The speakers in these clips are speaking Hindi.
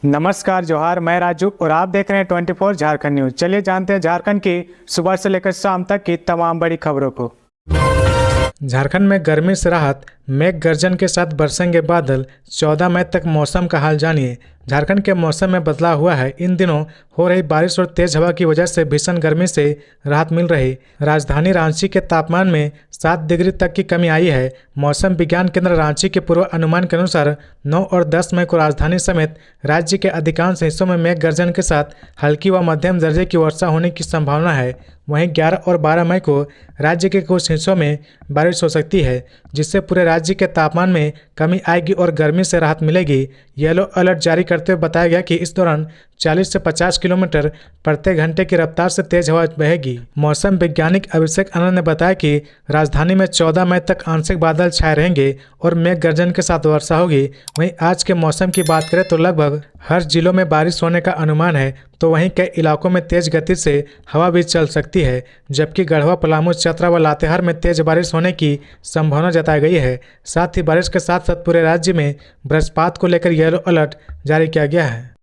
नमस्कार जोहार, मैं राजू और आप देख रहे हैं 24 झारखंड न्यूज। चलिए जानते हैं झारखंड की सुबह से लेकर शाम तक की तमाम बड़ी खबरों को। झारखंड में गर्मी से राहत, मेघ गर्जन के साथ बरसेंगे बादल। 14 मई तक मौसम का हाल जानिए। झारखंड के मौसम में बदलाव हुआ है। इन दिनों हो रही बारिश और तेज हवा की वजह से भीषण गर्मी से राहत मिल रही। राजधानी रांची के तापमान में 7 डिग्री तक की कमी आई है। मौसम विज्ञान केंद्र रांची के पूर्व अनुमान के अनुसार 9 और 10 मई को राजधानी समेत राज्य के अधिकांश हिस्सों में मेघ गर्जन के साथ हल्की व मध्यम दर्जे की वर्षा होने की संभावना है। वहीं 11 और 12 मई को राज्य के कुछ हिस्सों में बारिश हो सकती है, जिससे पूरे राज्य के तापमान में कमी आएगी और गर्मी से राहत मिलेगी। येलो अलर्ट जारी करते हुए बताया गया कि इस दौरान 40 से 50 किलोमीटर प्रति घंटे की रफ्तार से तेज हवा बहेगी। मौसम वैज्ञानिक अभिषेक आनंद ने बताया कि राजधानी में 14 मई तक आंशिक बादल छाए रहेंगे और मेघ गर्जन के साथ वर्षा होगी। वहीं आज के मौसम की बात करें तो लगभग हर जिलों में बारिश होने का अनुमान है, तो वहीं कई इलाकों में तेज गति से हवा भी चल सकती है, जबकि गढ़वा, पलामू, चतरा व लातेहार में तेज बारिश होने की संभावना जताई गई है। साथ ही बारिश के साथ साथ पूरे राज्य में वज्रपात को लेकर येलो अलर्ट जारी किया गया है।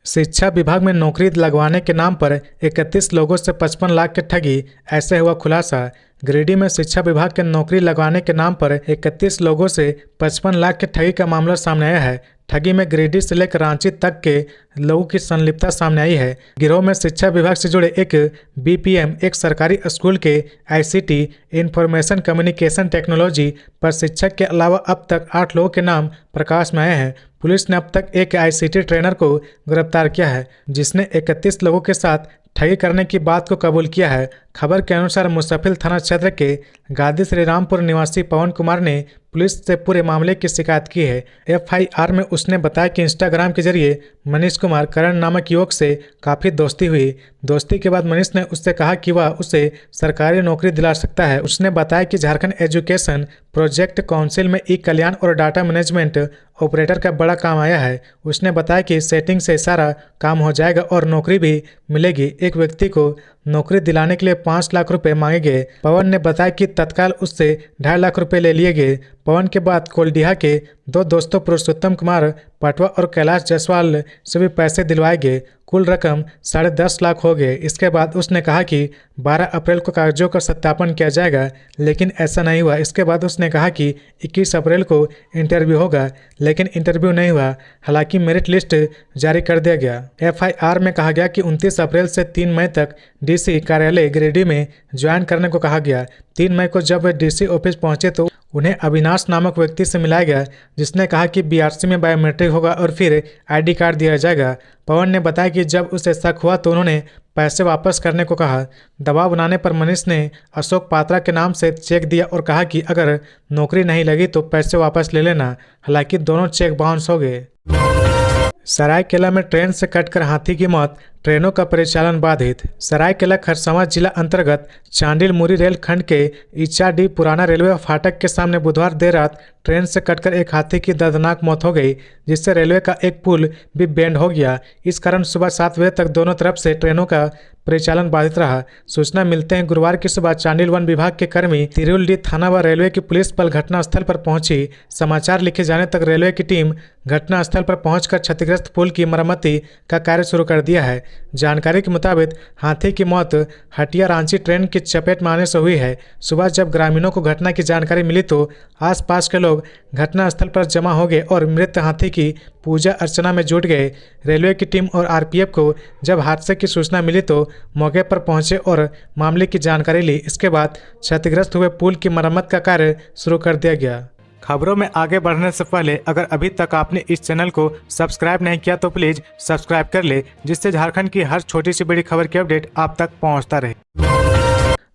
शिक्षा विभाग में नौकरी लगवाने के नाम पर 31 लोगों से 55 लाख की ठगी, ऐसे हुआ खुलासा। गिरिडीह में शिक्षा विभाग के नौकरी लगवाने के नाम पर 31 लोगों से 55 लाख की ठगी का मामला सामने आया है। ठगी में गिरिडीह से लेकर रांची तक के लोगों की संलिप्तता सामने आई है। गिरोह में शिक्षा विभाग से जुड़े एक बीपीएम, एक सरकारी स्कूल के आईसीटी इंफॉर्मेशन कम्युनिकेशन टेक्नोलॉजी पर शिक्षक के अलावा अब तक 8 लोगों के नाम प्रकाश में आए हैं। पुलिस ने अब तक एक आईसीटी ट्रेनर को गिरफ्तार किया है, जिसने 31 लोगों के साथ ठगी करने की बात को कबूल किया है। खबर के अनुसार मुसफिल थाना क्षेत्र के गादी श्रीरामपुर निवासी पवन कुमार ने पुलिस से पूरे मामले की शिकायत की है। एफआईआर में उसने बताया कि इंस्टाग्राम के जरिए मनीष कुमार करण नामक युवक से काफ़ी दोस्ती हुई। दोस्ती के बाद मनीष ने उससे कहा कि वह उसे सरकारी नौकरी दिला सकता है। उसने बताया कि झारखंड एजुकेशन प्रोजेक्ट काउंसिल में ई कल्याण और डाटा मैनेजमेंट ऑपरेटर का बड़ा काम आया है। उसने बताया कि सेटिंग से सारा काम हो जाएगा और नौकरी भी मिलेगी। एक व्यक्ति को नौकरी दिलाने के लिए 5 लाख रुपए मांगे गए। पवन ने बताया कि तत्काल उससे 2.5 लाख रुपए ले लिए गए। पवन के बाद कोलडीहा के 2 दोस्तों पुरुषोत्तम कुमार पटवा और कैलाश जायसवाल से भी पैसे दिलवाए गए। कुल रकम 10.5 लाख हो गए। इसके बाद उसने कहा कि 12 अप्रैल को कागजों का सत्यापन किया जाएगा, लेकिन ऐसा नहीं हुआ। इसके बाद उसने कहा कि 21 अप्रैल को इंटरव्यू होगा, लेकिन इंटरव्यू नहीं हुआ। हालांकि मेरिट लिस्ट जारी कर दिया गया। एफआईआर में कहा गया कि 29 अप्रैल से 3 मई तक डीसी कार्यालय गिरिडीह में ज्वाइन करने को कहा गया। 3 मई को जब वे डीसी ऑफिस पहुंचे तो उन्हें अविनाश नामक व्यक्ति से मिलाया गया, जिसने कहा कि बीआरसी में बायोमेट्रिक होगा और फिर आईडी कार्ड दिया जाएगा। पवन ने बताया कि जब उसे शक हुआ तो उन्होंने पैसे वापस करने को कहा। दबाव बनाने पर मनीष ने अशोक पात्रा के नाम से चेक दिया और कहा कि अगर नौकरी नहीं लगी तो पैसे वापस ले लेना। हालांकि दोनों चेक बाउंस हो गए। सरायकेला में ट्रेन से कटकर हाथी की मौत, ट्रेनों का परिचालन बाधित। सरायकेला खरसावां जिला अंतर्गत चांडिल मुरी रेल खंड के इचाडी पुराना रेलवे फाटक के सामने बुधवार देर रात ट्रेन से कटकर एक हाथी की दर्दनाक मौत हो गई, जिससे रेलवे का एक पुल भी बेंड हो गया। इस कारण सुबह 7 बजे तक दोनों तरफ से ट्रेनों का परिचालन बाधित रहा। सूचना मिलते हैं गुरुवार की सुबह चांडिल वन विभाग के कर्मी तिरुलडी थाना व रेलवे की पुलिस बल घटनास्थल पर पहुंची। समाचार लिखे जाने तक रेलवे की टीम घटनास्थल पर पहुंचकर क्षतिग्रस्त पुल की मरम्मती का कार्य शुरू कर दिया है। जानकारी के मुताबिक हाथी की मौत हटिया रांची ट्रेन की चपेट में आने से हुई है। सुबह जब ग्रामीणों को घटना की जानकारी मिली तो आसपास के लोग घटनास्थल पर जमा हो गए और मृत हाथी की पूजा अर्चना में जुट गए। रेलवे की टीम और आरपीएफ को जब हादसे की सूचना मिली तो मौके पर पहुंचे और मामले की जानकारी ली। इसके बाद क्षतिग्रस्त हुए पुल की मरम्मत का कार्य शुरू कर दिया गया। खबरों में आगे बढ़ने से पहले अगर अभी तक आपने इस चैनल को सब्सक्राइब नहीं किया तो प्लीज सब्सक्राइब कर ले, जिससे झारखंड की हर छोटी सी बड़ी खबर की अपडेट आप तक पहुंचता रहे।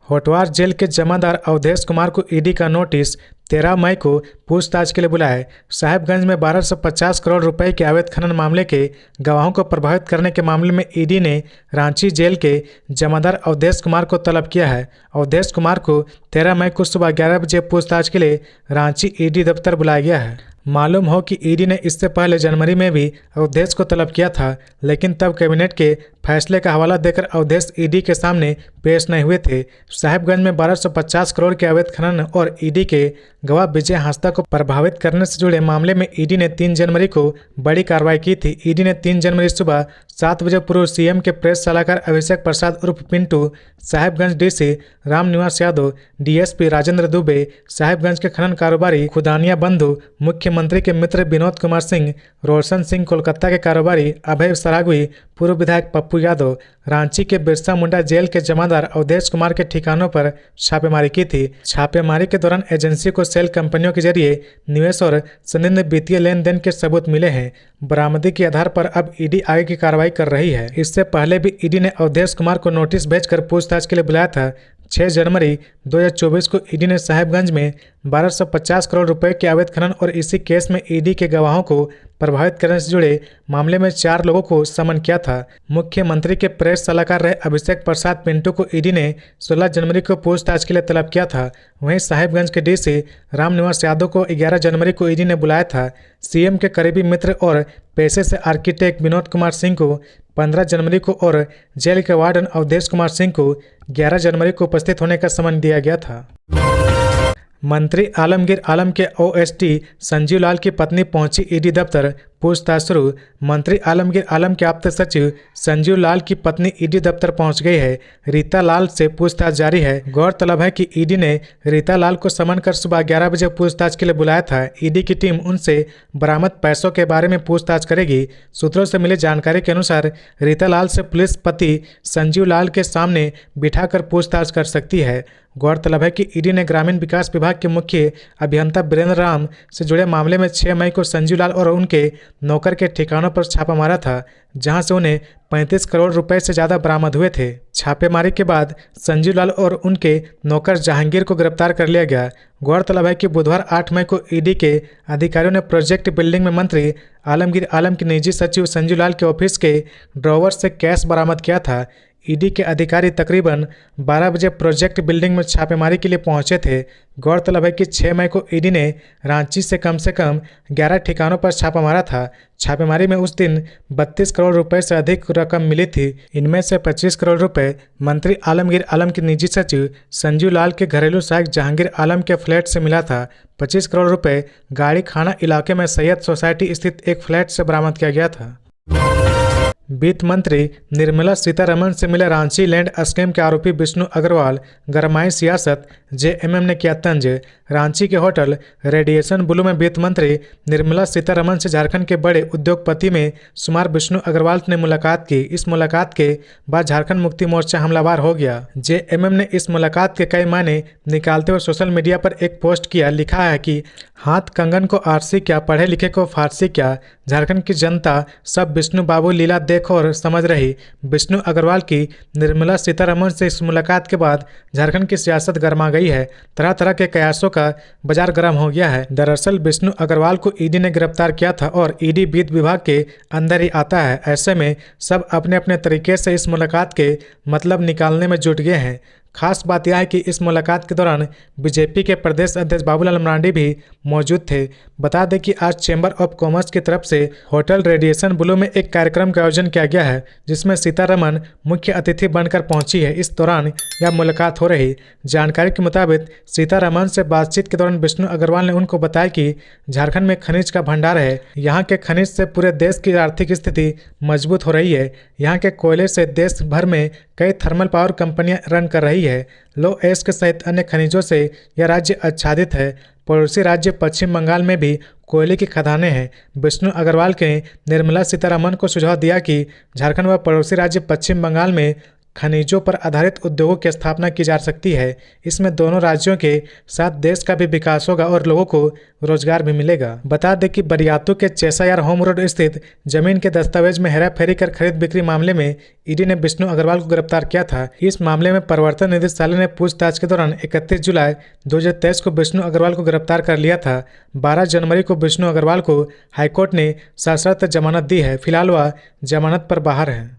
होटवार जेल के जमादार अवधेश कुमार को ईडी का नोटिस, 13 मई को पूछताछ के लिए बुलाया। साहिबगंज में 1250 करोड़ रुपए के अवैध खनन मामले के गवाहों को प्रभावित करने के मामले में ईडी ने रांची जेल के जमादार अवधेश कुमार को तलब किया है। अवधेश कुमार को 13 मई को सुबह 11 बजे पूछताछ के लिए रांची ईडी दफ्तर बुलाया गया है। मालूम हो कि ईडी ने इससे पहले जनवरी में भी अवधेश को तलब किया था, लेकिन तब कैबिनेट के फैसले का हवाला देकर अवधेश ईडी के सामने पेश नहीं हुए थे। साहिबगंज में 1250 करोड़ के अवैध खनन और ईडी के गवाह विजय हांसदा को प्रभावित करने से जुड़े मामले में ईडी ने 3 जनवरी को बड़ी कार्रवाई की थी। ईडी ने 3 जनवरी सुबह 7 बजे पूर्व सीएम के प्रेस सलाहकार अभिषेक प्रसाद उर्फ पिंटू, साहिबगंज डीसी रामनिवास यादव, डीएसपी राजेंद्र दुबे, साहिबगंज के खनन कारोबारी खुदानिया बंधु, मुख्यमंत्री के मित्र विनोद कुमार सिंह, रोशन सिंह, कोलकाता के कारोबारी अभय सरागवी, पूर्व विधायक पप्पू यादव, रांची के बिरसा मुंडा जेल के जमादार अवधेश कुमार के ठिकानों पर छापेमारी की थी। छापेमारी के दौरान एजेंसी को सेल कंपनियों के जरिए निवेश और संदिग्ध वित्तीय लेन देन के सबूत मिले हैं। बरामदी के आधार पर अब ईडी आगे की कार्रवाई कर रही है। इससे पहले भी ईडी ने अवधेश कुमार को नोटिस भेजकर पूछताछ के लिए बुलाया था। 6 जनवरी 2024 को ईडी ने साहिबगंज में 1250 करोड़ रुपए के अवैध खनन और इसी केस में ईडी के गवाहों को प्रभावित करने से जुड़े मामले में 4 लोगों को समन किया था। मुख्यमंत्री के प्रेस सलाहकार रहे अभिषेक प्रसाद पिंटू को ईडी ने 16 जनवरी को पूछताछ के लिए तलब किया था। वहीं साहिबगंज के डीसी रामनिवास यादव को 11 जनवरी को ईडी ने बुलाया था। सीएम के करीबी मित्र और पेशे से आर्किटेक्ट विनोद कुमार सिंह को 15 जनवरी को और जेल के वार्डन अवधेश कुमार सिंह को 11 जनवरी को उपस्थित होने का समन दिया गया था। मंत्री आलमगीर आलम के ओएसडी संजीव लाल की पत्नी पहुंची ईडी दफ्तर, पूछताछ शुरू। मंत्री आलमगीर आलम के आप्त सचिव संजीव लाल की पत्नी ईडी दफ्तर पहुंच गई है। रीता लाल से पूछताछ जारी है। गौरतलब है कि ईडी ने रीता लाल को समन कर सुबह 11 बजे पूछताछ के लिए बुलाया था। ईडी की टीम उनसे बरामद पैसों के बारे में पूछताछ करेगी। सूत्रों से मिली जानकारी के अनुसार रीता लाल से पुलिस पति संजीव लाल के सामने बिठाकर पूछताछ कर सकती है। गौरतलब है कि ईडी ने ग्रामीण विकास विभाग के मुख्य अभियंता वीरेंद्र राम से जुड़े मामले में 6 मई को संजीव लाल और उनके नौकर के ठिकानों पर छापा मारा था, जहां से उन्हें 35 करोड़ रुपए से ज़्यादा बरामद हुए थे। छापेमारी के बाद संजीव लाल और उनके नौकर जहांगीर को गिरफ्तार कर लिया गया। गौरतलब है कि बुधवार 8 मई को ईडी के अधिकारियों ने प्रोजेक्ट बिल्डिंग में मंत्री आलमगीर आलम के निजी सचिव संजीव लाल के ऑफिस के ड्रॉवर से कैश बरामद किया था। ईडी के अधिकारी तकरीबन 12 बजे प्रोजेक्ट बिल्डिंग में छापेमारी के लिए पहुंचे थे। गौरतलब है कि 6 मई को ईडी ने रांची से कम 11 ठिकानों पर छापा मारा था। छापेमारी में उस दिन 32 करोड़ रुपए से अधिक रकम मिली थी। इनमें से 25 करोड़ रुपए मंत्री आलमगीर आलम के निजी सचिव संजीव लाल के घरेलू सहायक जहांगीर आलम के फ्लैट से मिला था। 25 करोड़ रुपए गाड़ी खाना इलाके में सैयद सोसाइटी स्थित एक फ्लैट से बरामद किया गया था। वित्त मंत्री निर्मला सीतारमण से मिले रांची लैंड स्कैम के आरोपी विष्णु अग्रवाल, गरमाई सियासत, जेएमएम ने किया तंज। रांची के होटल रेडिएशन ब्लू में वित्त मंत्री निर्मला सीतारमण से झारखंड के बड़े उद्योगपति में शुमार विष्णु अग्रवाल ने मुलाकात की। इस मुलाकात के बाद झारखंड मुक्ति मोर्चा हमलावर हो गया। जेएमएम ने इस मुलाकात के कई मायने निकालते हुए सोशल मीडिया पर एक पोस्ट किया। लिखा है कि हाथ कंगन को आरसी क्या, पढ़े लिखे को फारसी क्या, झारखंड की जनता सब विष्णु बाबू लीला देख और समझ रही। विष्णु अग्रवाल की निर्मला सीतारमण से इस मुलाकात के बाद झारखंड की सियासत गर्मा गई है। तरह तरह के कयासों का बाजार गर्म हो गया है। दरअसल विष्णु अग्रवाल को ईडी ने गिरफ्तार किया था और ईडी वित्त विभाग के अंदर ही आता है। ऐसे में सब अपने अपने तरीके से इस मुलाकात के मतलब निकालने में जुट गए हैं। खास बात यह है कि इस मुलाकात के दौरान बीजेपी के प्रदेश अध्यक्ष बाबूलाल मरांडी भी मौजूद थे। बता दें कि आज चैम्बर ऑफ कॉमर्स की तरफ से होटल रेडिएशन ब्लू में एक कार्यक्रम का आयोजन किया गया है, जिसमें सीतारमण मुख्य अतिथि बनकर पहुंची है। इस दौरान यह मुलाकात हो रही। जानकारी के मुताबिक सीतारमण से बातचीत के दौरान विष्णु अग्रवाल ने उनको बताया कि झारखंड में खनिज का भंडार है। यहाँ के खनिज से पूरे देश की आर्थिक स्थिति मजबूत हो रही है। यहाँ के कोयले से देश भर में कई थर्मल पावर कंपनियां रन कर रही है। लो एस्क सहित अन्य खनिजों से यह राज्य आच्छादित है। पड़ोसी राज्य पश्चिम बंगाल में भी कोयले की खदानें हैं। विष्णु अग्रवाल ने निर्मला सीतारमण को सुझाव दिया कि झारखंड व पड़ोसी राज्य पश्चिम बंगाल में खनिजों पर आधारित उद्योगों की स्थापना की जा सकती है। इसमें दोनों राज्यों के साथ देश का भी विकास होगा और लोगों को रोजगार भी मिलेगा। बता दें कि बरियातू के चेसायार होम रोड स्थित जमीन के दस्तावेज में हेरा फेरी कर खरीद बिक्री मामले में ईडी ने विष्णु अग्रवाल को गिरफ्तार किया था। इस मामले में प्रवर्तन निदेशालय ने पूछताछ के दौरान 31 जुलाई 2023 को विष्णु अग्रवाल को गिरफ्तार कर लिया था। 12 जनवरी को विष्णु अग्रवाल को हाईकोर्ट ने सशर्त जमानत दी है। फिलहाल वह जमानत पर बाहर है।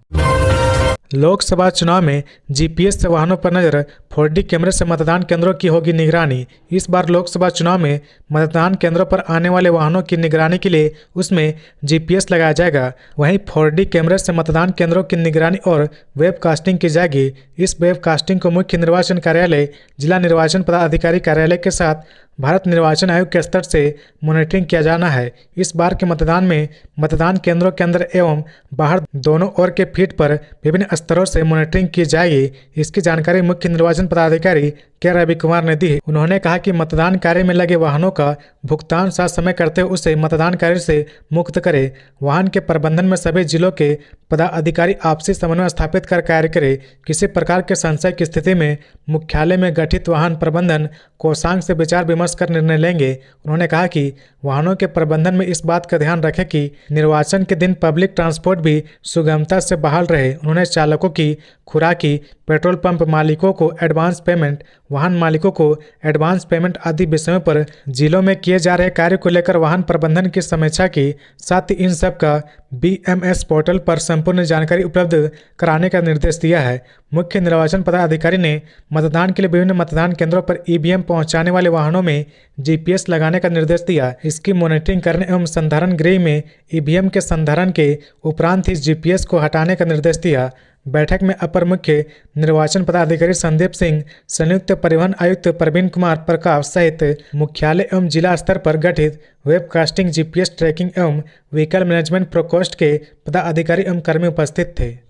लोकसभा चुनाव में जीपीएस से वाहनों पर नजर, 4D कैमरे से मतदान केंद्रों की होगी निगरानी। इस बार लोकसभा चुनाव में मतदान केंद्रों पर आने वाले वाहनों की निगरानी के लिए उसमें जीपीएस लगाया जाएगा। वहीं 4D कैमरे से मतदान केंद्रों की निगरानी और वेबकास्टिंग की जाएगी। इस वेबकास्टिंग को मुख्य निर्वाचन कार्यालय, जिला निर्वाचन पदाधिकारी कार्यालय के साथ भारत निर्वाचन आयोग के स्तर से मॉनिटरिंग किया जाना है। इस बार के मतदान में मतदान केंद्रों के अंदर एवं बाहर दोनों ओर के फीट पर विभिन्न स्तरों से मॉनिटरिंग की जाएगी। इसकी जानकारी मुख्य निर्वाचन पदाधिकारी के रवि कुमार ने दी। उन्होंने कहा कि मतदान कार्य में लगे वाहनों का भुगतान साथ समय करते हुए उसे मतदान कार्य से मुक्त करे। वाहन के प्रबंधन में सभी जिलों के पदाधिकारी आपसी समन्वय स्थापित कर कार्य करे। किसी प्रकार के संशय की स्थिति में मुख्यालय में गठित वाहन प्रबंधन कोषांग से विचार विमर्श कर निर्णय लेंगे। उन्होंने कहा कि वाहनों के प्रबंधन में इस बात का ध्यान रखें कि निर्वाचन के दिन पब्लिक ट्रांसपोर्ट भी सुगमता से बहाल रहे। उन्होंने चालकों की खुराकी, पेट्रोल पंप मालिकों को एडवांस पेमेंट, वाहन मालिकों को एडवांस पेमेंट आदि विषयों पर जिलों में किए जा रहे कार्य को लेकर वाहन प्रबंधन की समीक्षा की। साथ ही इन सब का BMS पोर्टल पर संपूर्ण जानकारी उपलब्ध कराने का निर्देश दिया है। मुख्य निर्वाचन पदाधिकारी ने मतदान के लिए विभिन्न मतदान केंद्रों पर EVM पहुंचाने वाले वाहनों में GPS लगाने का निर्देश दिया। इसकी मॉनिटरिंग करने एवं संधारण गृह में EVM के संधारण के उपरांत ही GPS को हटाने का निर्देश दिया। बैठक में अपर मुख्य निर्वाचन पदाधिकारी संदीप सिंह, संयुक्त परिवहन आयुक्त प्रवीण कुमार प्रकाश सहित मुख्यालय एवं जिला स्तर पर गठित वेबकास्टिंग, GPS ट्रैकिंग एवं व्हीकल मैनेजमेंट प्रकोष्ठ के पदाधिकारी एवं कर्मी उपस्थित थे।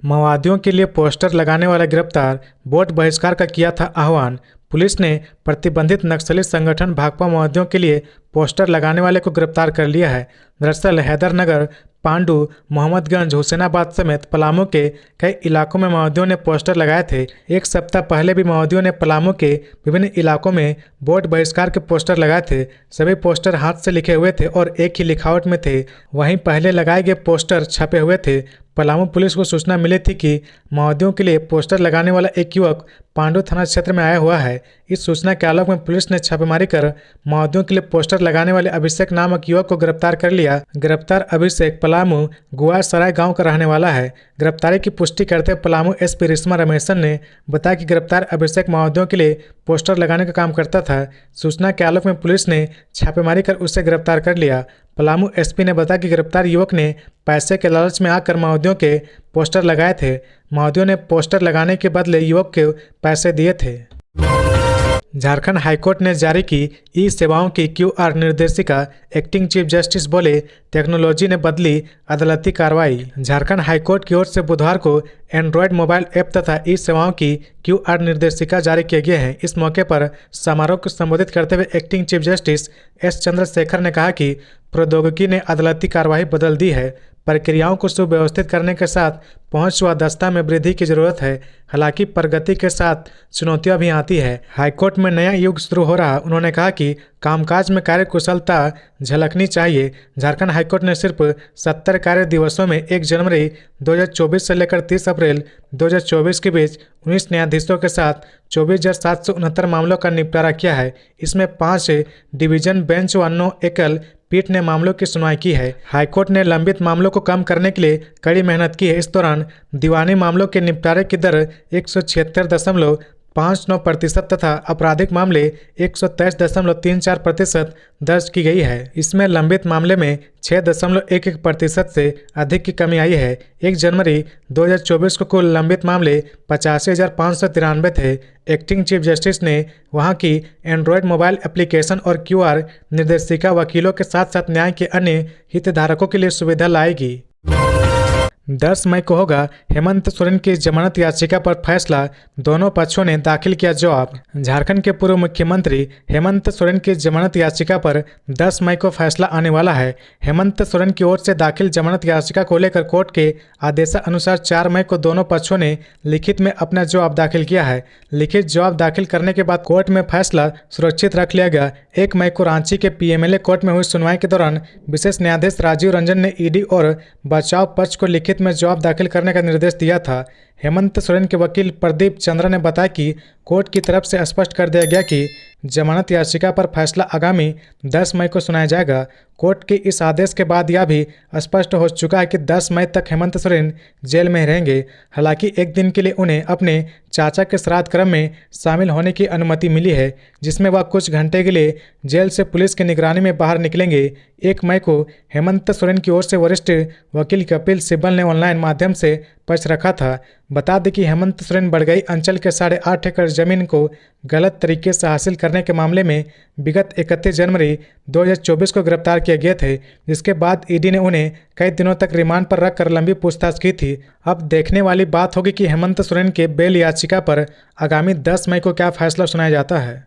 माओवादियों के लिए पोस्टर लगाने वाला गिरफ्तार, वोट बहिष्कार का किया था आह्वान। पुलिस ने प्रतिबंधित नक्सली संगठन भाकपा माओवादियों के लिए पोस्टर लगाने वाले को गिरफ्तार कर लिया है। दरअसल हैदरनगर, पांडु, मोहम्मदगंज, हुसैनाबाद समेत पलामू के कई इलाकों में माओवादियों ने पोस्टर लगाए थे। एक सप्ताह पहले भी माओवादियों ने पलामू के विभिन्न इलाकों में वोट बहिष्कार के पोस्टर लगाए थे। सभी पोस्टर हाथ से लिखे हुए थे और एक ही लिखावट में थे। वहीं पहले लगाए गए पोस्टर छपे हुए थे। पलामू पुलिस को सूचना मिली थी कि माओवादियों के लिए पोस्टर लगाने वाला एक युवक पांडु थाना क्षेत्र में आया हुआ है। इस सूचना के आलोक में पुलिस ने छापेमारी कर माओवादियों के लिए पोस्टर लगाने वाले अभिषेक नामक युवक को गिरफ्तार कर लिया। गिरफ्तार अभिषेक पलामू गुआसराय गांव का रहने वाला है। गिरफ्तारी की पुष्टि करते हुए पलामू SP रेशमा रमेशन ने बताया कि गिरफ्तार अभिषेक माओवादियों के लिए पोस्टर लगाने का काम करता था। सूचना के आलोक में पुलिस ने छापेमारी कर उसे गिरफ्तार कर लिया। पलामू SP ने बताया कि गिरफ्तार युवक ने पैसे के लालच में आकर माओवादियों के पोस्टर लगाए थे। माओवादियों ने पोस्टर लगाने के बदले युवक को पैसे दिए थे। झारखंड हाईकोर्ट ने जारी की ई-सेवाओं की QR निर्देशिका। एक्टिंग चीफ जस्टिस बोले, टेक्नोलॉजी ने बदली अदालती कार्रवाई। झारखंड हाईकोर्ट की ओर से बुधवार को एंड्रॉयड मोबाइल ऐप तथा ई-सेवाओं की QR निर्देशिका जारी किए गए हैं। इस मौके पर समारोह को संबोधित करते हुए acting chief justice S Chandrashekhar ने कहा कि प्रौद्योगिकी ने अदालती कार्रवाई बदल दी है। प्रक्रियाओं को सुव्यवस्थित करने के साथ पहुंच व दस्ता में वृद्धि की जरूरत है। हालांकि प्रगति के साथ चुनौतियां भी आती है। हाईकोर्ट में नया युग शुरू हो रहा। उन्होंने कहा कि कामकाज में कार्य कुशलता झलकनी चाहिए। झारखंड हाईकोर्ट ने सिर्फ 70 कार्य दिवसों में 1 जनवरी 2024 से लेकर 30 अप्रैल 2024 के बीच 19 न्यायाधीशों के साथ 24,769 मामलों का निपटारा किया है। इसमें 5 डिवीजन बेंच व 9 एकल पीठ ने मामलों की सुनवाई की है। हाईकोर्ट ने लंबित मामलों को कम करने के लिए कड़ी मेहनत की है। इस दौरान दीवानी मामलों के निपटारे की दर 176.59% तथा आपराधिक मामले 123.34% दर्ज की गई है। इसमें लंबित मामले में 6.11% से अधिक की कमी आई है। 1 जनवरी 2024 को कुल लंबित मामले 85,593 थे। एक्टिंग चीफ जस्टिस ने वहां की एंड्रॉयड मोबाइल एप्लीकेशन और QR निर्देशिका वकीलों के साथ साथ न्याय के अन्य हितधारकों के लिए सुविधा लाएगी। 10 मई को होगा हेमंत सोरेन की जमानत याचिका पर फैसला। दोनों पक्षों ने दाखिल किया जवाब। झारखंड के पूर्व मुख्यमंत्री हेमंत सोरेन की जमानत याचिका पर 10 मई को फैसला आने वाला है। हेमंत सोरेन की ओर से दाखिल जमानत याचिका को लेकर कोर्ट के आदेशानुसार 4 मई को दोनों पक्षों ने लिखित में अपना जवाब दाखिल किया है। लिखित जवाब दाखिल करने के बाद कोर्ट में फैसला सुरक्षित रख लिया गया। 1 मई को रांची के PMLA कोर्ट में हुई सुनवाई के दौरान विशेष न्यायाधीश राजीव रंजन ने ED और बचाव पक्ष को लिखित में जवाब दाखिल करने का निर्देश दिया था। हेमंत सोरेन के वकील प्रदीप चंद्रा ने बताया कि कोर्ट की तरफ से स्पष्ट कर दिया गया कि जमानत याचिका पर फैसला आगामी 10 मई को सुनाया जाएगा। कोर्ट के इस आदेश के बाद यह भी स्पष्ट हो चुका है कि 10 मई तक हेमंत सोरेन जेल में रहेंगे। हालांकि एक दिन के लिए उन्हें अपने चाचा के श्राद्ध क्रम में शामिल होने की अनुमति मिली है, जिसमें वह कुछ घंटे के लिए जेल से पुलिस की निगरानी में बाहर निकलेंगे। 1 मई को हेमंत सोरेन की ओर से वरिष्ठ वकील कपिल सिब्बल ने ऑनलाइन माध्यम से पक्ष रखा था। बता दें कि हेमंत सोरेन बड़गई अंचल के 8.5 एकड़ जमीन को गलत तरीके से हासिल करने के मामले में विगत 31 जनवरी 2024 को गिरफ्तार किए गए थे, जिसके बाद ईडी ने उन्हें कई दिनों तक रिमांड पर रखकर लंबी पूछताछ की थी। अब देखने वाली बात होगी कि हेमंत सोरेन के बेल याचिका पर आगामी 10 मई को क्या फैसला सुनाया जाता है।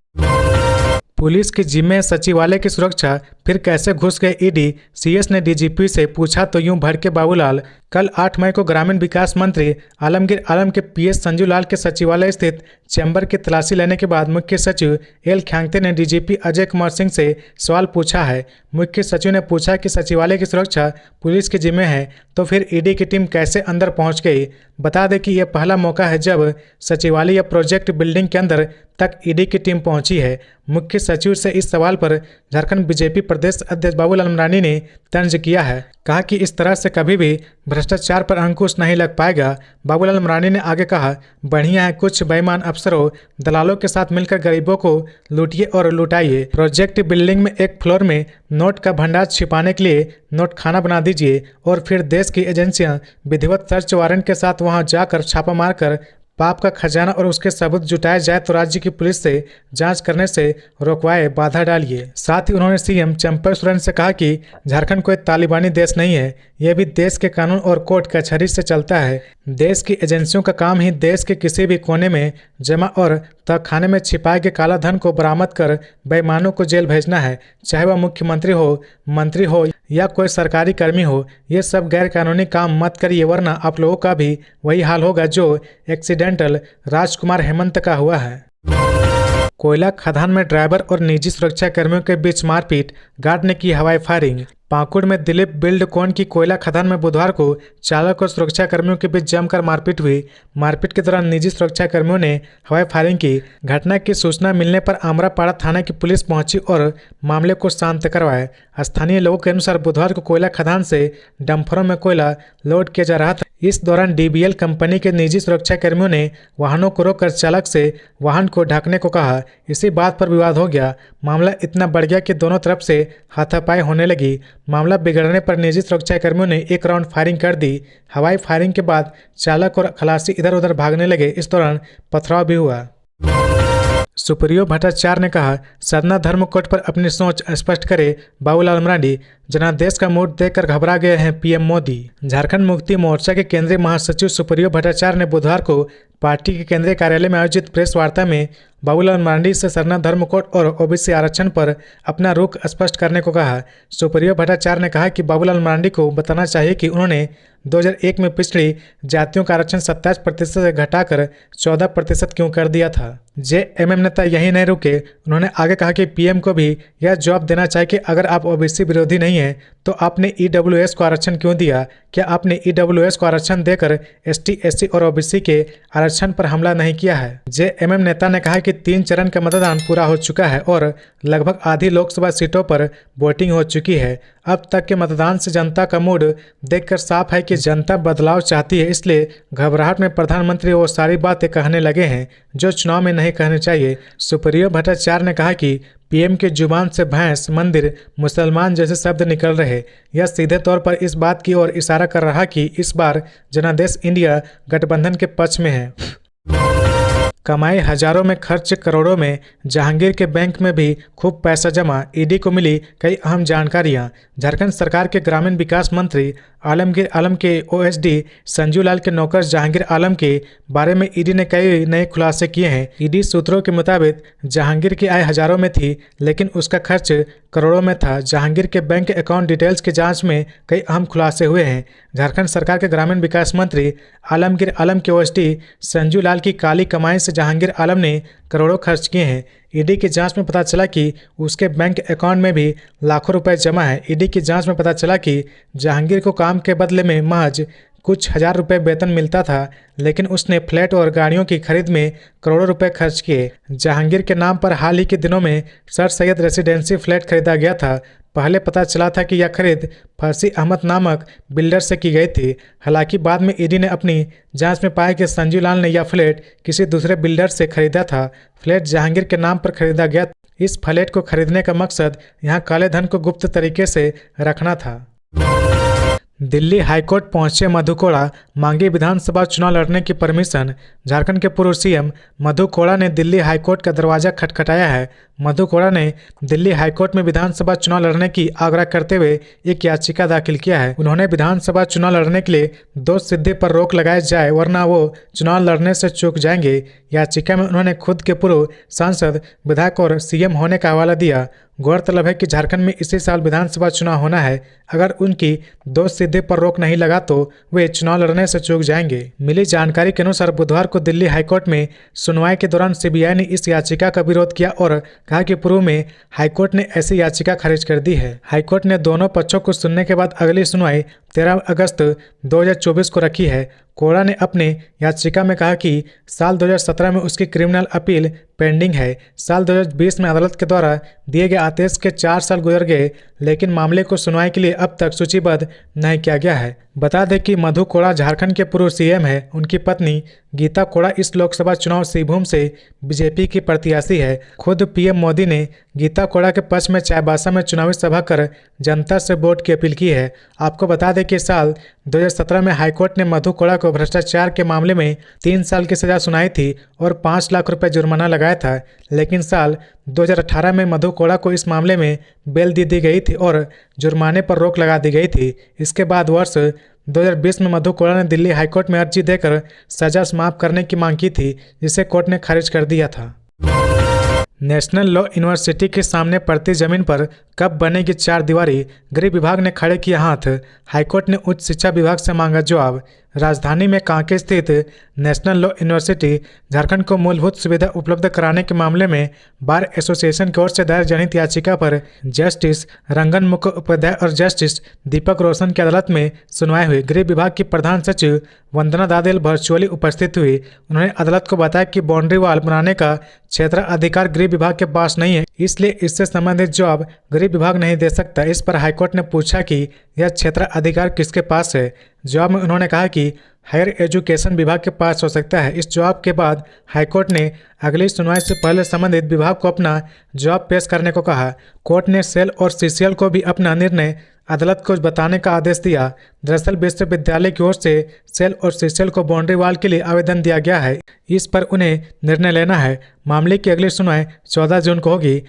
पुलिस के जिम्मे सचिवालय की सुरक्षा, फिर कैसे घुस गए ईडी? सीएस ने डीजीपी से पूछा तो यूं भड़के बाबूलाल। कल 8 मई को ग्रामीण विकास मंत्री आलमगीर आलम के पीएस संजू लाल के सचिवालय स्थित चैम्बर की तलाशी लेने के बाद मुख्य सचिव एल ख्यांगते ने डीजीपी अजय कुमार सिंह से सवाल पूछा है। मुख्य सचिव ने पूछा कि सचिवालय की सुरक्षा पुलिस के जिम्मे है, तो फिर ईडी की टीम कैसे अंदर पहुंच गई? बता दें कि यह पहला मौका है जब सचिवालय या प्रोजेक्ट बिल्डिंग के अंदर तक ईडी की टीम पहुंची है। मुख्य सचिव से इस सवाल पर झारखंड बीजेपी प्रदेश अध्यक्ष बाबूलाल मरांडी ने तंज किया है। कहा कि इस तरह से कभी भी भ्रष्टाचार पर अंकुश नहीं लग पाएगा। बाबूलाल मरांडी ने आगे कहा, बढ़िया है, कुछ बेईमान अफसरों दलालों के साथ मिलकर गरीबों को लूटिए और लुटाइए। प्रोजेक्ट बिल्डिंग में एक फ्लोर में नोट का भंडार छिपाने के लिए नोट खाना बना दीजिए और फिर देश की एजेंसियां विधिवत सर्च वारंट के साथ वहां जाकर छापा मारकर पाप का खजाना और उसके सबूत जुटाए जाए तो राज्य की पुलिस से जांच करने से रोकवाए, बाधा डालिए। साथ ही उन्होंने सीएम चंपा सोरेन से कहा कि झारखंड कोई तालिबानी देश नहीं है, यह भी देश के कानून और कोर्ट कचहरी से चलता है। देश की एजेंसियों का काम ही देश के किसी भी कोने में जमा और तहखाने में छिपाए गए काला धन को बरामद कर बेईमानों को जेल भेजना है, चाहे वह मुख्यमंत्री हो, मंत्री हो या कोई सरकारी कर्मी हो। ये सब गैर कानूनी काम मत करिए, वरना आप लोगों का भी वही हाल होगा जो एक्सीडेंटल राजकुमार हेमंत का हुआ है। कोयला खदान में ड्राइवर और निजी सुरक्षा कर्मियों के बीच मारपीट, गार्ड ने की हवाई फायरिंग। पाकुड़ में दिलीप बिल्डकॉन की कोयला खदान में बुधवार को चालक और सुरक्षा कर्मियों के बीच जमकर मारपीट हुई। मारपीट के दौरान निजी सुरक्षा कर्मियों ने हवाई फायरिंग की। घटना की सूचना मिलने पर आमरापाड़ा थाना की पुलिस पहुंची और मामले को शांत करवाया। स्थानीय लोगों के अनुसार बुधवार को कोयला खदान से डंफरों में कोयला लोड किया जा रहा था। इस दौरान डीबीएल कंपनी के निजी सुरक्षा कर्मियों ने वाहनों को रोककर चालक से वाहन को ढकने को कहा। इसी बात पर विवाद हो गया। मामला इतना बढ़ गया कि दोनों तरफ से हाथापाई होने लगी। मामला बिगड़ने पर निजी सुरक्षा कर्मियों ने एक राउंड फायरिंग कर दी। हवाई फायरिंग के बाद चालक और खलासी इधर उधर भागने लगे। इस दौरान पथराव भी हुआ। सुप्रियो भट्टाचार्य ने कहा, सरना धर्म कोड पर अपनी सोच स्पष्ट करे बाबूलाल मरांडी। जनादेश का मूड देखकर घबरा गए हैं पीएम मोदी। झारखंड मुक्ति मोर्चा के केंद्रीय महासचिव सुप्रियो भट्टाचार्य ने बुधवार को पार्टी के केंद्रीय कार्यालय में आयोजित प्रेस वार्ता में बाबूलाल मरांडी से सरना धर्म कोड और ओबीसी आरक्षण पर अपना रुख स्पष्ट करने को कहा। सुप्रियो भट्टाचार्य ने कहा कि बाबूलाल मरांडी को बताना चाहिए कि उन्होंने 2001 में पिछड़ी जातियों का आरक्षण 27% से घटाकर 14% क्यों कर दिया था। जेएमएम नेता यही नहीं रुके। उन्होंने आगे कहा कि पीएम को भी यह जवाब देना चाहिए कि अगर आप ओबीसी विरोधी नहीं हैं तो आपने ईडब्ल्यूएस को आरक्षण क्यों दिया? क्या आपने ईडब्ल्यूएस को आरक्षण देकर एसटी, एससी और ओबीसी के आरक्षण पर हमला नहीं किया है? जेएमएम नेता ने कहा कि 3 चरण का मतदान पूरा हो चुका है और लगभग आधी लोकसभा सीटों पर वोटिंग हो चुकी है। अब तक के मतदान से जनता का मूड देखकर साफ है कि जनता बदलाव चाहती है, इसलिए घबराहट में प्रधानमंत्री वो सारी बातें कहने लगे हैं जो चुनाव में नहीं कहने चाहिए। सुप्रियो भट्टाचार्य ने कहा कि पीएम की जुबान से भैंस, मंदिर, मुसलमान जैसे शब्द निकल रहे। यह सीधे तौर पर इस बात की ओर इशारा कर रहा कि इस बार जनादेश इंडिया गठबंधन के पक्ष में है। कमाई हजारों में, खर्च करोड़ों में, जहांगीर के बैंक में भी खूब पैसा जमा। ईडी को मिली कई अहम जानकारियां। झारखंड सरकार के ग्रामीण विकास मंत्री आलमगीर आलम के ओएसडी संजू लाल के नौकर जहांगीर आलम के बारे में ईडी ने कई नए खुलासे किए हैं। ईडी सूत्रों के मुताबिक जहांगीर की आय हजारों में थी, लेकिन उसका खर्च करोड़ों में था। जहांगीर के बैंक अकाउंट डिटेल्स की जांच में कई अहम खुलासे हुए हैं। झारखंड सरकार के ग्रामीण विकास मंत्री आलमगीर आलम के ओएसडी संजू लाल की काली कमाई से जहांगीर आलम ने करोड़ों खर्च किए हैं। ईडी की जांच में पता चला कि उसके बैंक अकाउंट में भी लाखों रुपए जमा है। ईडी की जांच में पता चला कि जहांगीर को काम के बदले में महज कुछ हजार रुपए वेतन मिलता था, लेकिन उसने फ्लैट और गाड़ियों की खरीद में करोड़ों रुपए खर्च किए। जहांगीर के नाम पर हाल ही के दिनों में सर सैयद रेसिडेंसी फ्लैट खरीदा गया था। पहले पता चला था कि यह खरीद फर्सी अहमद नामक बिल्डर से की गई थी। हालांकि बाद में ईडी ने अपनी जांच में पाया कि संजीव लाल ने यह फ्लैट किसी दूसरे बिल्डर से खरीदा था। फ्लैट जहांगीर के नाम पर खरीदा गया। इस फ्लैट को खरीदने का मकसद यहां काले धन को गुप्त तरीके से रखना था। दिल्ली हाईकोर्ट पहुंचे मधु कोड़ा, मांगी विधानसभा चुनाव लड़ने की परमिशन। झारखंड के पूर्व सीएम मधु कोड़ा ने दिल्ली हाईकोर्ट का दरवाजा खटखटाया है। मधु कोड़ा ने दिल्ली हाईकोर्ट में विधानसभा चुनाव लड़ने की आग्रह करते हुए एक याचिका दाखिल किया है। उन्होंने विधानसभा चुनाव लड़ने के लिए दोष सिद्धि पर रोक लगाई जाए, वरना वो चुनाव लड़ने से चूक जाएंगे। याचिका में उन्होंने खुद के पूर्व सांसद, विधायक और सीएम होने का हवाला दिया। गौरतलब है कि झारखंड में इसी साल विधानसभा चुनाव होना है। अगर उनकी दोष सिद्धि पर रोक नहीं लगा तो वे चुनाव लड़ने से चूक जाएंगे। मिली जानकारी के अनुसार बुधवार को दिल्ली हाईकोर्ट में सुनवाई के दौरान सीबीआई ने इस याचिका का विरोध किया और कहा कि पूर्व में हाईकोर्ट ने ऐसी याचिका खारिज कर दी है। हाईकोर्ट ने दोनों पक्षों को सुनने के बाद अगली सुनवाई 13 अगस्त 2024 को रखी है। कोड़ा ने अपने याचिका में कहा कि साल 2017 में उसकी क्रिमिनल अपील पेंडिंग है। साल 2020 में अदालत के द्वारा दिए गए आदेश के 4 साल गुजर गए, लेकिन मामले को सुनवाई के लिए अब तक सूचीबद्ध नहीं किया गया है। बता दें कि मधु कोड़ा झारखंड के पूर्व सीएम है। उनकी पत्नी गीता कोड़ा इस लोकसभा चुनाव सिंहभूम से बीजेपी की प्रत्याशी है। खुद पीएम मोदी ने गीता कोड़ा के पक्ष में चाईबासा में चुनावी सभा कर जनता से वोट की अपील की है। आपको बता दें कि साल 2017 में हाईकोर्ट ने मधु कोड़ा को भ्रष्टाचार के मामले में 3 साल की सजा सुनाई थी और 5 लाख रुपए जुर्माना लगाया था, लेकिन साल 2018 में मधु कोड़ा को इस मामले में बेल दे दी गई थी और जुर्माने पर रोक लगा दी गई थी। इसके बाद वर्ष 2020 में मधु कोड़ा ने दिल्ली हाईकोर्ट में अर्जी देकर सजा समाप्त करने की मांग की थी, जिसे कोर्ट ने खारिज कर दिया था। नेशनल लॉ यूनिवर्सिटी के सामने पड़ती जमीन पर कब बनेगी 4 दीवारी, गृह विभाग ने खड़े किया हाथ। हाईकोर्ट ने उच्च शिक्षा विभाग से मांगा जवाब। राजधानी में कांके स्थित नेशनल लॉ यूनिवर्सिटी झारखंड को मूलभूत सुविधा उपलब्ध कराने के मामले में बार एसोसिएशन की ओर से दायर जनहित याचिका पर जस्टिस रंगन मुखोपाध्याय और जस्टिस दीपक रोशन की अदालत में सुनवाई हुई। गृह विभाग की प्रधान सचिव वंदना दादेल वर्चुअली उपस्थित हुई। उन्होंने अदालत को बताया कि बाउंड्री वॉल बनाने का क्षेत्राधिकार गृह विभाग के पास नहीं है, इसलिए इससे संबंधित जवाब गृह विभाग नहीं दे सकता। इस पर हाईकोर्ट ने पूछा कि यह क्षेत्राधिकार किसके पास है। जवाब में उन्होंने कहा कि हायर एजुकेशन विभाग के पास हो सकता है। इस जवाब के बाद हाईकोर्ट ने अगली सुनवाई से पहले संबंधित विभाग को अपना जवाब पेश करने को कहा। कोर्ट ने सेल और सीसीएल को भी अपना निर्णय अदालत को बताने का आदेश दिया। दरअसल विश्वविद्यालय की ओर से सेल और सीसीएल को बाउंड्री वॉल के लिए आवेदन दिया गया है। इस पर उन्हें निर्णय लेना है। मामले की अगली सुनवाई 14 जून को होगी।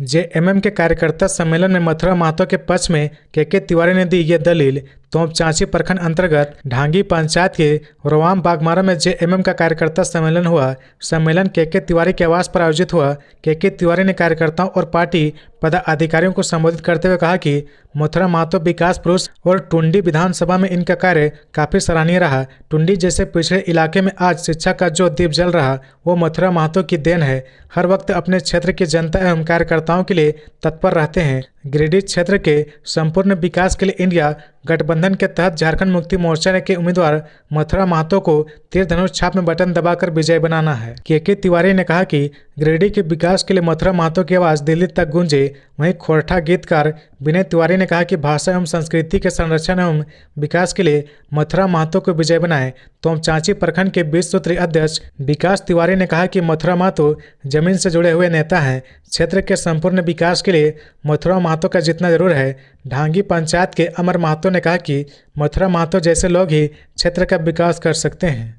जेएमएम के कार्यकर्ता सम्मेलन में मथुरा महतो के पक्ष में के तिवारी ने दी ये दलील। तोपचांची प्रखंड अंतर्गत ढांगी पंचायत के रोवाम बागमारा में जेएमएम का कार्यकर्ता सम्मेलन हुआ। सम्मेलन के तिवारी के आवास पर आयोजित हुआ। के तिवारी ने कार्यकर्ताओं और पार्टी पदाधिकारियों को संबोधित करते हुए कहा कि मथुरा महतो विकास पुरुष और टुंडी विधानसभा में इनका कार्य काफी सराहनीय रहा। टुंडी जैसे पिछड़े इलाके में आज शिक्षा का जो दीप जल रहा वो मथुरा महतो की देन है। हर वक्त अपने क्षेत्र की जनता एवं कार्यकर्ताओं के लिए तत्पर रहते हैं। गिरिडीह क्षेत्र के संपूर्ण विकास के लिए इंडिया गठबंधन के तहत झारखंड मुक्ति मोर्चा के उम्मीदवार मथुरा महतो को तीर धनुष छाप में बटन दबाकर विजय बनाना है। के तिवारी ने कहा कि गिरिडीह के विकास के लिए मथुरा महतो की आवाज दिल्ली तक गूंजे। वहीं खोरठा गीतकार विनय तिवारी ने कहा कि भाषा एवं संस्कृति के संरक्षण एवं विकास के लिए मथुरा महतो को विजय बनाए। तोमचांची प्रखंड के 20 सूत्री अध्यक्ष विकास तिवारी ने कहा कि मथुरा महतो जमीन से जुड़े हुए नेता हैं। क्षेत्र के संपूर्ण विकास के लिए मथुरा महतो का जितना जरूर है। ढांगी पंचायत के अमर महतो ने कहा कि मथुरा महतो जैसे लोग ही क्षेत्र का विकास कर सकते हैं।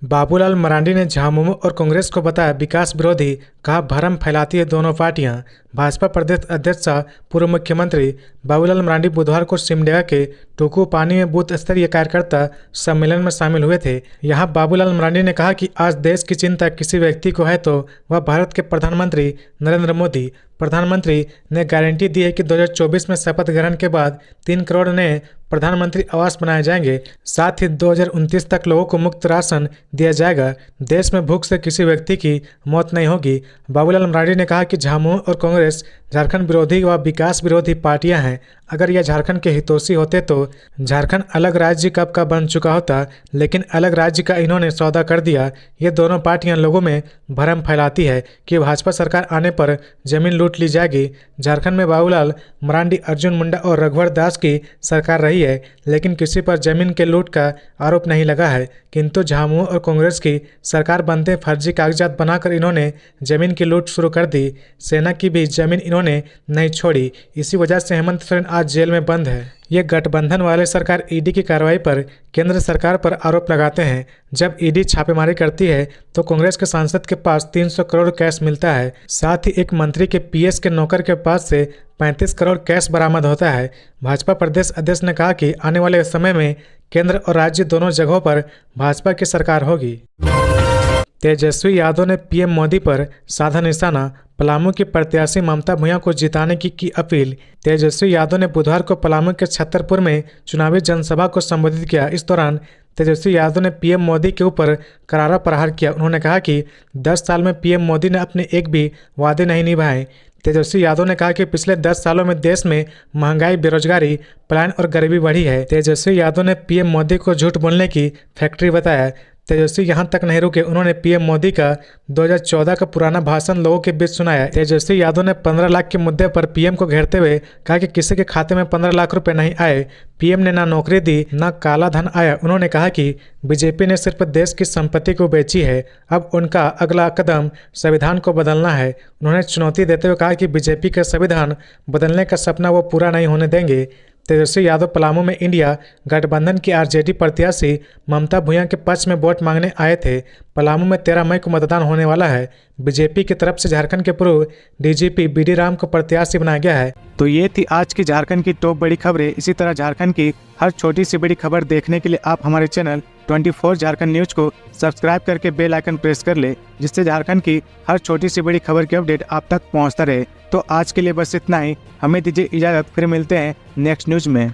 बाबूलाल मरांडी ने झामुमो और कांग्रेस को बताया विकास विरोधी, कहा भरम फैलाती है दोनों पार्टियां। भाजपा प्रदेश अध्यक्ष पूर्व मुख्यमंत्री बाबूलाल मरांडी बुधवार को सिमडेगा के टोकू पानी में बूथ स्तरीय कार्यकर्ता सम्मेलन में शामिल हुए थे। यहां बाबूलाल मरांडी ने कहा कि आज देश की चिंता किसी व्यक्ति को है तो वह भारत के प्रधानमंत्री नरेंद्र मोदी। प्रधानमंत्री ने गारंटी दी है कि 2024 में शपथ ग्रहण के बाद 3 करोड़ नए प्रधानमंत्री आवास बनाए जाएंगे। साथ ही 2029 तक लोगों को मुफ्त राशन दिया जाएगा। देश में भूख से किसी व्यक्ति की मौत नहीं होगी। बाबूलाल मरांडी ने कहा कि झामुमो और कांग्रेस कांग्रेस झारखंड विरोधी व विकास विरोधी पार्टियां हैं। अगर यह झारखंड के हितैषी होते तो झारखंड अलग राज्य कब का बन चुका होता, लेकिन अलग राज्य का इन्होंने सौदा कर दिया। ये दोनों पार्टियां लोगों में भ्रम फैलाती है कि भाजपा सरकार आने पर जमीन लूट ली जाएगी। झारखंड में बाबूलाल मरांडी, अर्जुन मुंडा और रघुवर दास की सरकार रही है, लेकिन किसी पर जमीन के लूट का आरोप नहीं लगा है। किंतु झामुमो और कांग्रेस की सरकार बनते फर्जी कागजात बनाकर इन्होंने जमीन की लूट शुरू कर दी। सेना की भी जमीन इन्होंने नहीं छोड़ी। इसी वजह से हेमंत सोरेन आज जेल में बंद है। ये गठबंधन वाले सरकार ईडी की कार्रवाई पर केंद्र सरकार पर आरोप लगाते हैं। जब ईडी छापेमारी करती है तो कांग्रेस के सांसद के पास 300 करोड़ कैश मिलता है। साथ ही एक मंत्री के पीएस के नौकर के पास से 35 करोड़ कैश बरामद होता है। भाजपा प्रदेश अध्यक्ष ने कहा कि आने वाले समय में केंद्र और राज्य दोनों जगहों पर भाजपा की सरकार होगी। तेजस्वी यादव ने पीएम मोदी पर साधा निशाना, पलामू की प्रत्याशी ममता भूया को जिताने की अपील। तेजस्वी यादव ने बुधवार को पलामू के छतरपुर में चुनावी जनसभा को संबोधित किया। इस दौरान तेजस्वी यादव ने पीएम मोदी के ऊपर करारा प्रहार किया। उन्होंने कहा कि 10 साल में पीएम मोदी ने अपने एक भी वादे नहीं निभाए। तेजस्वी यादव ने कहा कि पिछले 10 सालों में देश में महंगाई, बेरोजगारी, पलायन और गरीबी बढ़ी है। तेजस्वी यादव ने पीएम मोदी को झूठ बोलने की फैक्ट्री बताया। तेजस्वी यहां तक नहीं रुके, उन्होंने पीएम मोदी का 2014 का पुराना भाषण लोगों के बीच सुनाया। तेजस्वी यादव ने 15 लाख के मुद्दे पर पीएम को घेरते हुए कहा कि किसी के खाते में 15 लाख रुपए नहीं आए। पीएम ने ना नौकरी दी, ना काला धन आया। उन्होंने कहा कि बीजेपी ने सिर्फ देश की संपत्ति को बेची है। अब उनका अगला कदम संविधान को बदलना है। उन्होंने चुनौती देते हुए कहा कि बीजेपी का संविधान बदलने का सपना वो पूरा नहीं होने देंगे। तेजस्वी यादव पलामू में इंडिया गठबंधन की आरजेडी प्रत्याशी ममता भूया के पक्ष में वोट मांगने आए थे। पलामू में 13 मई को मतदान होने वाला है। बीजेपी की तरफ से झारखंड के पूर्व डीजीपी बीडी राम को प्रत्याशी बनाया गया है। तो ये थी आज की झारखंड की टॉप बड़ी खबरें। इसी तरह झारखंड की हर छोटी सी बड़ी खबर देखने के लिए आप हमारे चैनल 24 झारखंड न्यूज को सब्सक्राइब करके बेल आइकन प्रेस कर ले, जिससे झारखंड की हर छोटी सी बड़ी खबर की अपडेट आप तक पहुंचता रहे। तो आज के लिए बस इतना ही। हमें दीजिए इजाजत, फिर मिलते हैं नेक्स्ट न्यूज में।